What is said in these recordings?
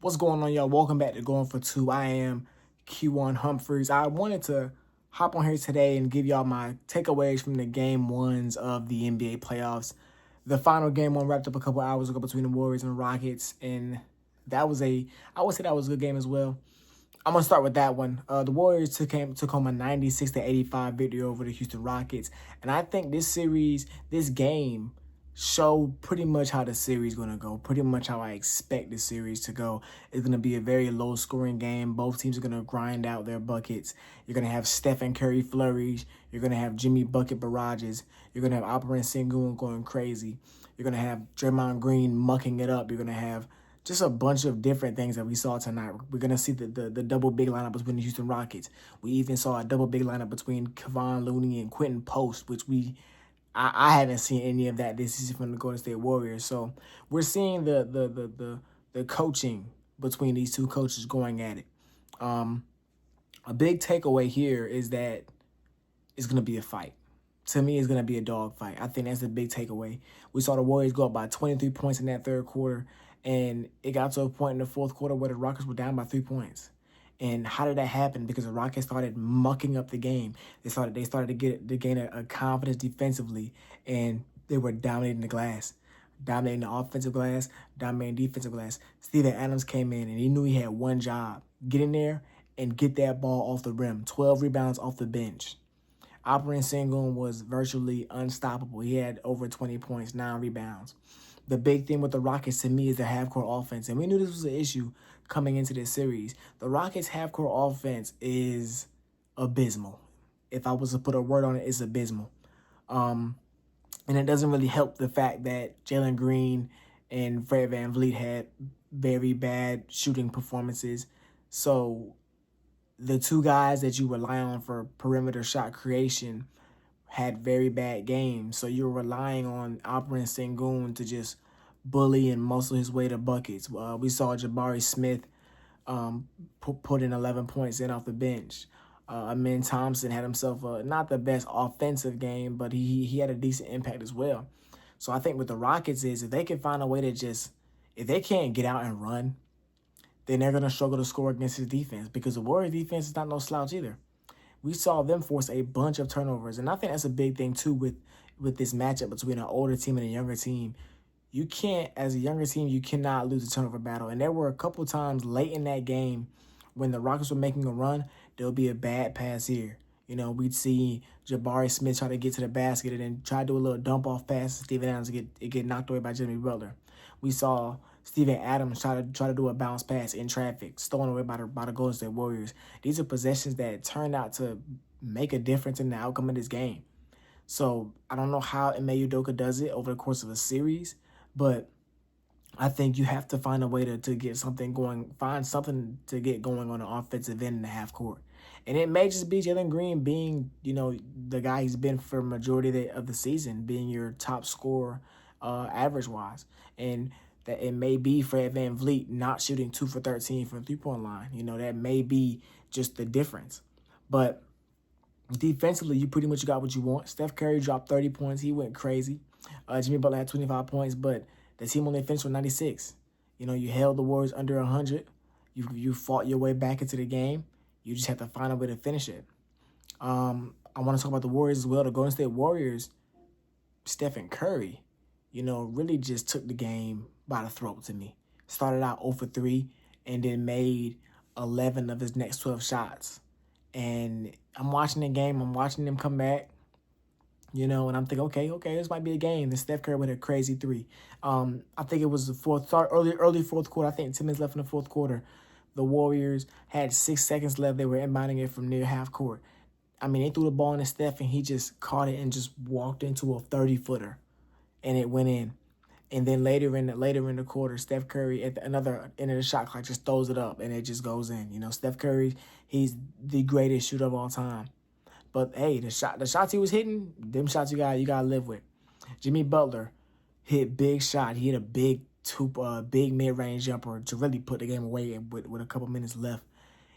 What's going on, y'all? Welcome back to Going for Two. I am Q1 Humphries. I wanted to hop on here today and give y'all my takeaways from the game ones of the NBA playoffs. The final game one wrapped up a couple hours ago between the Warriors and Rockets, and I would say that was a good game as well. I'm gonna start with that one. The Warriors took home a 96-85 victory over the Houston Rockets, and I think this game, showed pretty much how the series gonna go. Pretty much how I expect the series to go. It's gonna be a very low scoring game. Both teams are gonna grind out their buckets. You're gonna have Steph and Curry flurries. You're gonna have Jimmy bucket barrages. You're gonna have Alperen Sengun going crazy. You're gonna have Draymond Green mucking it up. You're gonna have just a bunch of different things that we saw tonight. We're going to see the double big lineup between the Houston Rockets. We even saw a double big lineup between Kevon Looney and Quentin Post, which I haven't seen any of that this season from the Golden State Warriors. So we're seeing the coaching between these two coaches going at it. A big takeaway here is that it's going to be a fight. To me, it's going to be a dog fight. I think that's the big takeaway. We saw the Warriors go up by 23 points in that third quarter, and it got to a point in the fourth quarter where the Rockets were down by 3 points. And how did that happen? Because the Rockets started mucking up the game. They started to gain a confidence defensively, and they were dominating the glass, dominating the offensive glass, dominating defensive glass. Steven Adams came in, and he knew he had one job: get in there and get that ball off the rim. 12 rebounds off the bench. Alperen Sengun was virtually unstoppable. He had over 20 points, 9 rebounds. The big thing with the Rockets to me is the half-court offense, and we knew this was an issue coming into this series. The Rockets' half-court offense is abysmal. If I was to put a word on it, it's abysmal. And it doesn't really help the fact that Jalen Green and Fred VanVleet had very bad shooting performances. So the two guys that you rely on for perimeter shot creation had very bad games. So you're relying on Alperen Sengun to just bully and muscle his way to buckets. We saw Jabari Smith put in 11 points in off the bench. Amin Thompson had himself not the best offensive game, but he had a decent impact as well. So I think with the Rockets is if they can find a way to if they can't get out and run, then they're going to struggle to score against his defense, because the Warriors defense is not no slouch either. We saw them force a bunch of turnovers, and I think that's a big thing too with this matchup between an older team and a younger team. You can't, as a younger team, you cannot lose a turnover battle. And there were a couple times late in that game when the Rockets were making a run, there'll be a bad pass here. You know, we'd see Jabari Smith try to get to the basket and then try to do a little dump-off pass to Steven Adams and get knocked away by Jimmy Butler. We saw Steven Adams try to do a bounce pass in traffic, stolen away by the Golden State Warriors. These are possessions that turned out to make a difference in the outcome of this game. So I don't know how Ime Udoka does it over the course of a series, but I think you have to find a way to get something going, find something to get going on the offensive end in the half court. And it may just be Jalen Green being, the guy he's been for majority of the season, being your top scorer average-wise. And that it may be Fred VanVleet not shooting 2 for 13 from the three-point line. That may be just the difference. But defensively, you pretty much got what you want. Steph Curry dropped 30 points. He went crazy. Jimmy Butler had 25 points, but the team only finished with 96. You held the Warriors under 100. You fought your way back into the game. You just have to find a way to finish it. I want to talk about the Warriors as well. The Golden State Warriors, Steph and Curry, really just took the game by the throat to me. Started out 0 for 3 and then made 11 of his next 12 shots. And I'm watching the game. I'm watching them come back, and I'm thinking, okay, this might be a game. Then Steph Curry with a crazy 3. I think it was the early fourth quarter. I think 10 minutes left in the fourth quarter. The Warriors had 6 seconds left. They were inbounding it from near half court. I mean, they threw the ball into Steph, and he just caught it and just walked into a 30-footer, and it went in. And then later in the quarter, Steph Curry at another end of the shot clock just throws it up, and it just goes in. Steph Curry, he's the greatest shooter of all time. But hey, the shots he was hitting, them shots you gotta live with. Jimmy Butler hit big shot. He hit a big mid-range jumper to really put the game away with a couple minutes left.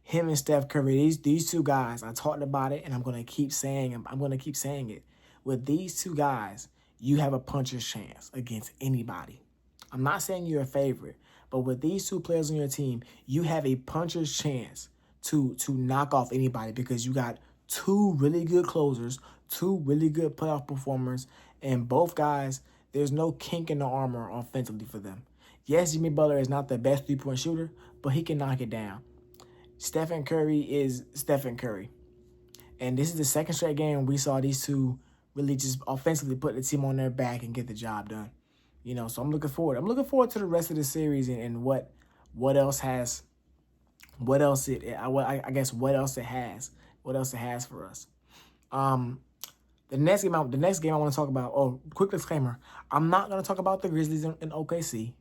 Him and Steph Curry, these two guys, I talked about it, and I'm gonna keep saying it. With these two guys, you have a puncher's chance against anybody. I'm not saying you're a favorite, But with these two players on your team, you have a puncher's chance to knock off anybody because you got two really good closers, two really good playoff performers, and both guys, there's no kink in the armor offensively for them. Yes, Jimmy Butler is not the best three-point shooter, but he can knock it down. Stephen Curry is Stephen Curry. And this is the second straight game we saw these two really just offensively put the team on their back and get the job done. So I'm looking forward. I'm looking forward to the rest of the series and what else it has for us. The next game I want to talk about. Oh, quick disclaimer: I'm not going to talk about the Grizzlies in OKC.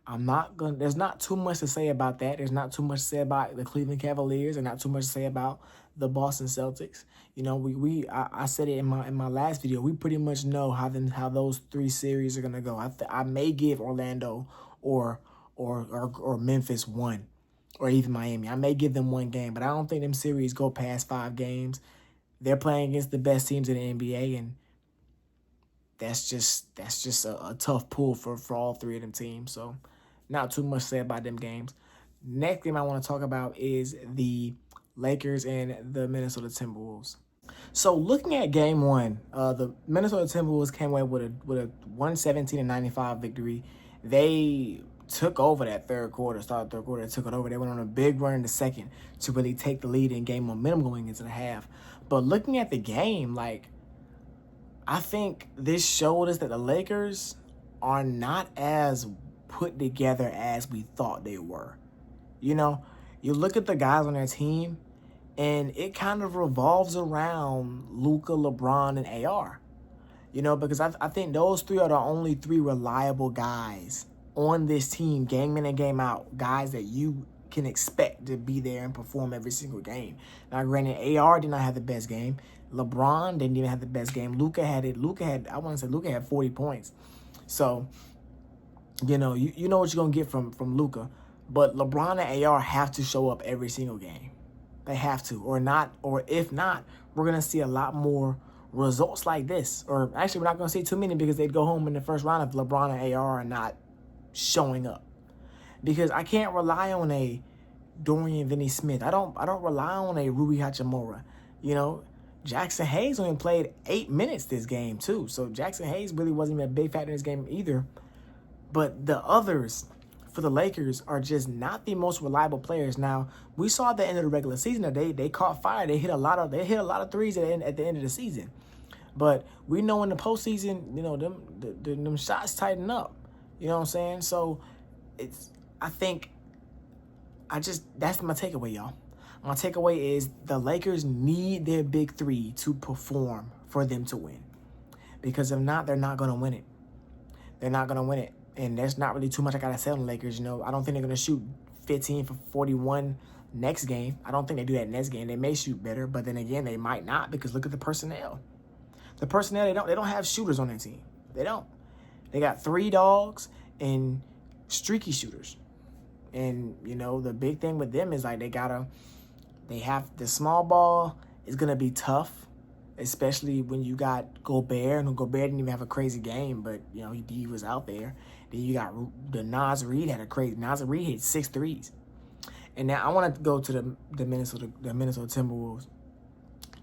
There's not too much to say about that. There's not too much to say about the Cleveland Cavaliers, and not too much to say about the Boston Celtics. I said it in my last video. We pretty much know how those three series are gonna go. I may give Orlando or Memphis one, or even Miami. I may give them one game, but I don't think them series go past 5 games. They're playing against the best teams in the NBA, and that's just a tough pull for all three of them teams. So not too much to say about them games. Next game I want to talk about is the Lakers and the Minnesota Timberwolves. So looking at game one, the Minnesota Timberwolves came away with a 117-95 victory. They took over that started third quarter, took it over. They went on a big run in the second to really take the lead and gain momentum going into the half. But looking at the game, I think this showed us that the Lakers are not as put together as we thought they were. You look at the guys on their team, and it kind of revolves around Luka, LeBron, and AR. Because I think those three are the only 3 reliable guys on this team, game in and game out, guys that you can expect to be there and perform every single game. Now, granted, AR did not have the best game. LeBron didn't even have the best game. Luka had 40 points. So, you know what you're going to get from Luka. But LeBron and AR have to show up every single game. They have to. Or if not, we're going to see a lot more results like this. Or actually, we're not going to see too many because they'd go home in the first round if LeBron and AR are not showing up. Because I can't rely on a Dorian Finney-Smith. I don't rely on a Rui Hachimura. Jackson Hayes only played 8 minutes this game too. So Jackson Hayes really wasn't even a big factor in this game either. But the others for the Lakers are just not the most reliable players. Now, we saw at the end of the regular season that they caught fire. They hit a lot of threes at the end of the season. But we know in the postseason, them shots tighten up. You know what I'm saying? So that's my takeaway, y'all. My takeaway is the Lakers need their big 3 to perform for them to win. Because if not, they're not going to win it. They're not going to win it. And there's not really too much I got to say on the Lakers. I don't think they're going to shoot 15 for 41 next game. I don't think they do that next game. They may shoot better, but then again, they might not because look at the personnel. The personnel, they don't have shooters on their team. They don't. They got 3 dogs and streaky shooters. And, the big thing with them is they have the small ball is going to be tough, especially when you got Gobert. And Gobert didn't even have a crazy game, but, he was out there. Then you got Naz Reid Naz Reid hit 6 threes. And now I want to go to the Minnesota Timberwolves.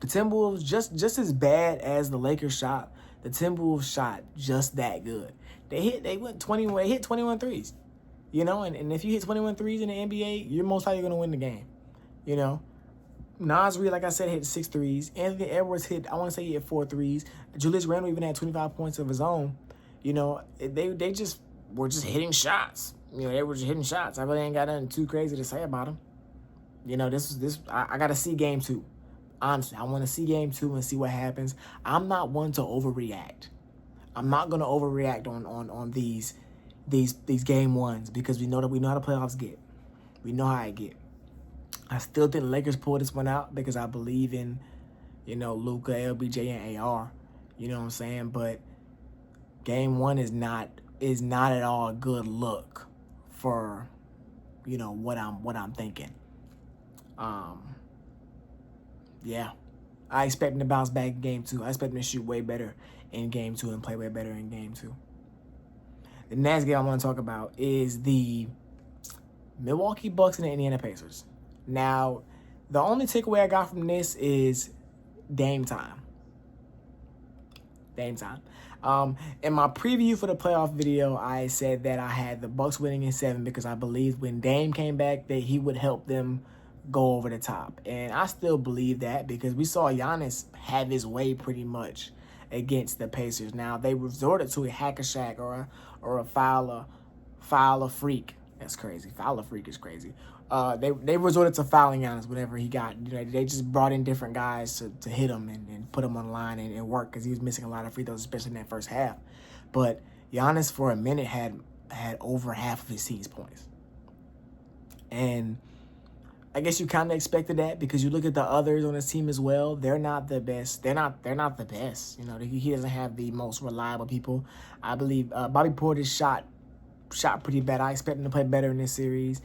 The Timberwolves, just as bad as the Lakers shot, the Timberwolves shot just that good. They hit 21 threes. And if you hit 21 threes in the NBA, you're most likely going to win the game. Naz Reid, like I said, hit 6 threes. Anthony Edwards he hit 4 threes. Julius Randle even had 25 points of his own. They just were just hitting shots. They were just hitting shots. I really ain't got nothing too crazy to say about them. I got to see game 2. Honestly, I want to see game 2 and see what happens. I'm not one to overreact. I'm not going to overreact on these game 1s because we know how the playoffs get. We know how it get. I still think the Lakers pull this one out because I believe in, Luka, LBJ, and AR. You know what I'm saying? But game 1 is not at all a good look for, what I'm thinking. Yeah. I expect them to bounce back in game 2. I expect them to shoot way better in game 2 and play way better in game 2. The next game I want to talk about is the Milwaukee Bucks and the Indiana Pacers. Now, the only takeaway I got from this is Dame time. Dame time. In my preview for the playoff video, I said that I had the Bucks winning in 7 because I believed when Dame came back that he would help them go over the top. And I still believe that because we saw Giannis have his way pretty much against the Pacers. Now, they resorted to a hack-a-shack or a foul freak. That's crazy. Foul freak is crazy. They resorted to fouling Giannis whenever he got. They just brought in different guys to hit him and put him on the line and work because he was missing a lot of free throws, especially in that first half. But Giannis, for a minute, had over half of his team's points. And I guess you kind of expected that because you look at the others on his team as well. They're not the best. They're not the best. He doesn't have the most reliable people. I believe Bobby Portis shot pretty bad. I expect him to play better in this series.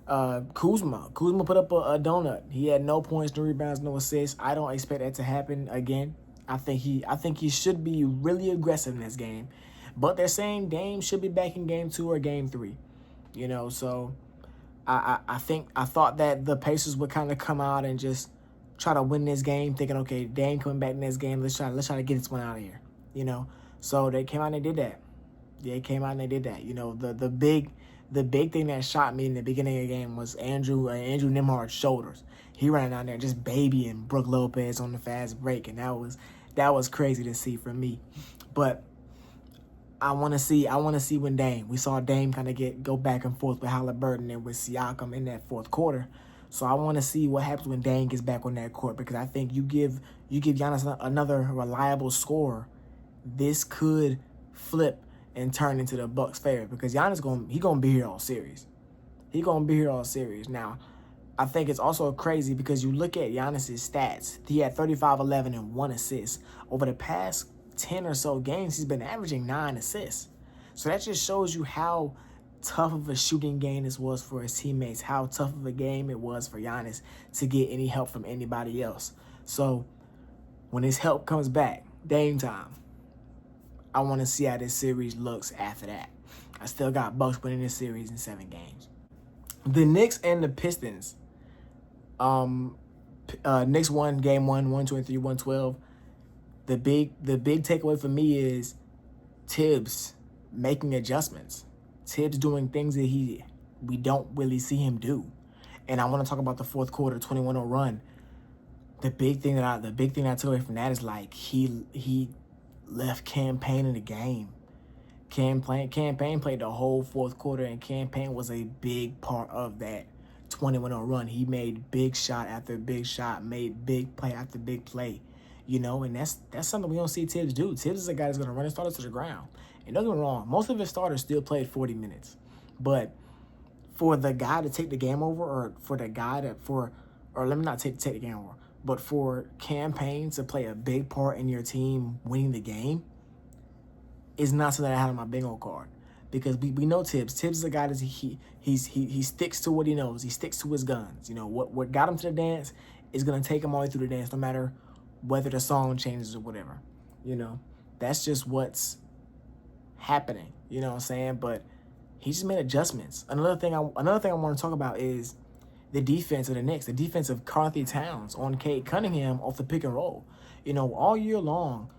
Kuzma put up a donut. He had no points, no rebounds, no assists. I don't expect that to happen again. I think he should be really aggressive in this game. But they're saying Dame should be back in game 2 or game 3. So I thought that the Pacers would kind of come out and just try to win this game, thinking, okay, Dame coming back in this game, let's try to get this one out of here. So they came out and they did that. They came out and they did that. The big thing that shot me in the beginning of the game was Andrew Nembhard's shoulders. He ran down there just babying Brook Lopez on the fast break, and that was crazy to see for me. But I want to see when Dame. We saw Dame kind of go back and forth with Halliburton and with Siakam in that fourth quarter. So I want to see what happens when Dame gets back on that court because I think you give Giannis another reliable scorer, this could flip and turn into the Bucks' favor because Giannis gonna be here all series. He gonna be here all series. Now, I think it's also crazy because you look at Giannis's stats. He had 35, 11, and 1 assist. Over the past 10 or so games, he's been averaging 9 assists. So that just shows you how tough of a shooting game this was for his teammates, how tough of a game it was for Giannis to get any help from anybody else. So when his help comes back, Dame time, I want to see how this series looks after that. I still got Bucks winning this series in 7 games. The Knicks and the Pistons. Knicks won game 1, 123, 112. The big takeaway for me is Tibbs making adjustments. Tibbs doing things that we don't really see him do. And I want to talk about the fourth quarter 21-0 run. The big thing that I took away from that is like he left Campaign in the game. Campaign played the whole fourth quarter, and Campaign was a big part of that 21-0 run. He made big shot after big shot, made big play after big play, and that's something we don't see Tibbs do. Tibbs is a guy that's going to run his starters to the ground. And don't get me wrong, most of his starters still played 40 minutes. But for the guy to take the game over, or let me not take the game over, but for Campaign to play a big part in your team winning the game is not something I had on my bingo card. Because we know Tibbs. Tibbs is a guy that he sticks to what he knows. He sticks to his guns. What got him to the dance is going to take him all the way through the dance, no matter whether the song changes or whatever. That's just what's happening. You know what I'm saying? But he just made adjustments. Another thing I want to talk about is the defense of the Knicks, the defense of Karl-Anthony Towns on Cade Cunningham off the pick and roll. All year long,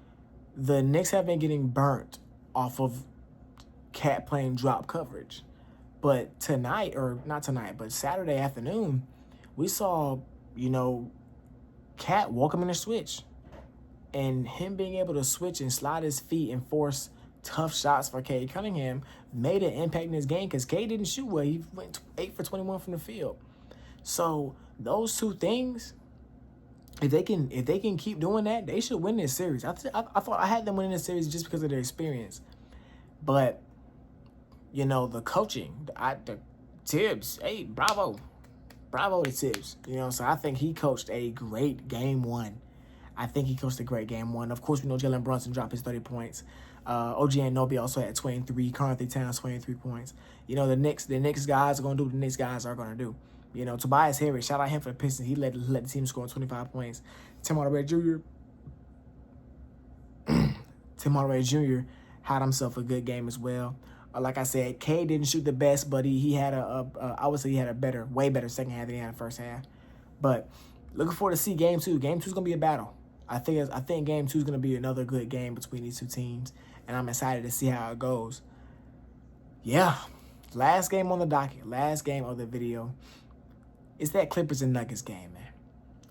the Knicks have been getting burnt off of Cat playing drop coverage. But Saturday afternoon, we saw, Cat walk him in a switch. And him being able to switch and slide his feet and force tough shots for Cade Cunningham made an impact in his game because Cade didn't shoot well. He went 8 for 21 from the field. So those two things, if they can keep doing that, they should win this series. I thought I had them winning this series just because of their experience. But, the coaching, the Tibbs, hey, bravo to Tibbs. So I think he coached a great game 1. Of course, we know Jalen Brunson dropped his 30 points. OG Anunoby also had 23. Karl-Anthony Towns 23 points. The Knicks guys are going to do what the Knicks guys are going to do. Tobias Harris, shout out him for the Pistons. He led the team score 25 points. Tim Hardaway Jr. had himself a good game as well. Like I said, K didn't shoot the best, but he had I would say he had a way better second half than he had the first half. But looking forward to see game 2. Game 2 is gonna be a battle. I think game 2 is gonna be another good game between these two teams, and I'm excited to see how it goes. Yeah, last game on the docket, last game of the video. It's that Clippers and Nuggets game, man.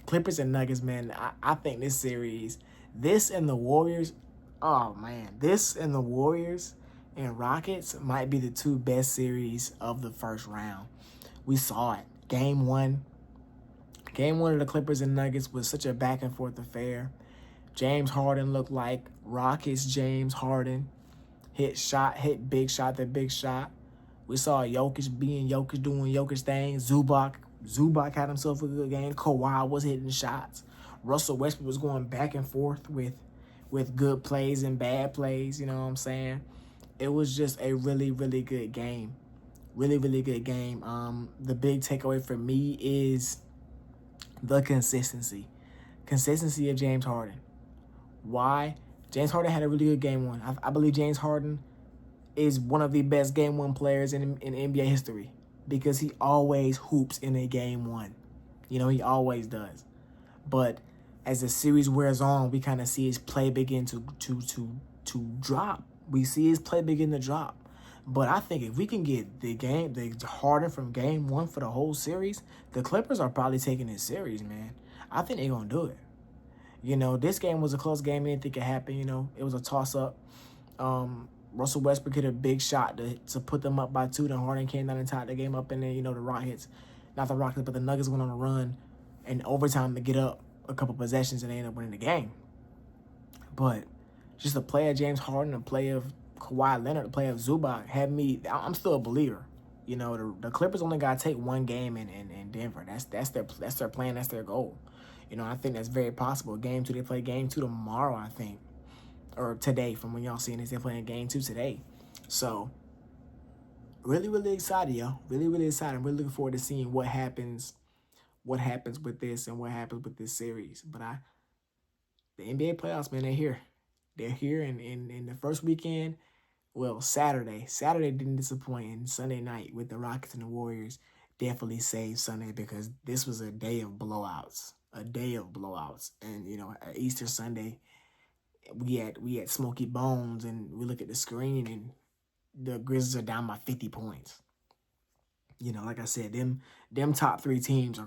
Clippers and Nuggets, man. I think this series, this and the Warriors, oh man, this and the Warriors and Rockets might be the 2 best series of the first round. We saw it. Game 1 of the Clippers and Nuggets was such a back and forth affair. James Harden looked like Rockets James Harden. Hit big shot to big shot. We saw Jokic doing Jokic things. Zubac had himself a good game. Kawhi was hitting shots. Russell Westbrook was going back and forth with good plays and bad plays. You know what I'm saying? It was just a really, really good game. Really, really good game. The big takeaway for me is the consistency. Consistency of James Harden. Why? James Harden had a really good game 1. I believe James Harden is one of the best game 1 players in NBA history because he always hoops in a game 1. You know, he always does. But as the series wears on, we kind of see his play begin to drop. We see his play begin to drop. But I think if we can get the Harden from game 1 for the whole series, the Clippers are probably taking this series, man. I think they're going to do it. You know, this game was a close game. I didn't think it happened. You know, it was a toss-up. Russell Westbrook hit a big shot to put them up by 2. Then Harden came down and tied the game up. And then, you know, not the Rockets, but the Nuggets went on a run in overtime to get up a couple possessions, and they ended up winning the game. But just the play of James Harden, the play of Kawhi Leonard, the play of Zubac had me. I'm still a believer. You know, the Clippers only got to take 1 game in Denver. That's their plan. That's their goal. You know, I think that's very possible. Game 2, they play game 2 tomorrow, I think. Or today, from when y'all seeing this, they're playing game 2 today. So, really, really excited, yo. Really, really excited. I'm really looking forward to seeing what happens with this and what happens with this series. But the NBA playoffs, man, they're here. They're here, and in the first weekend, well, Saturday didn't disappoint, and Sunday night with the Rockets and the Warriors definitely saved Sunday because this was a day of blowouts. And, you know, Easter Sunday, we had Smoky Bones, and we look at the screen, and the Grizzlies are down by 50 points. You know, like I said, them top 3 teams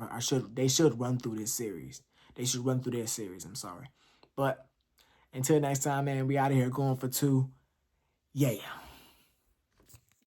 should run through this series. They should run through their series, I'm sorry. But until next time, man, we out of here going for 2. Yeah.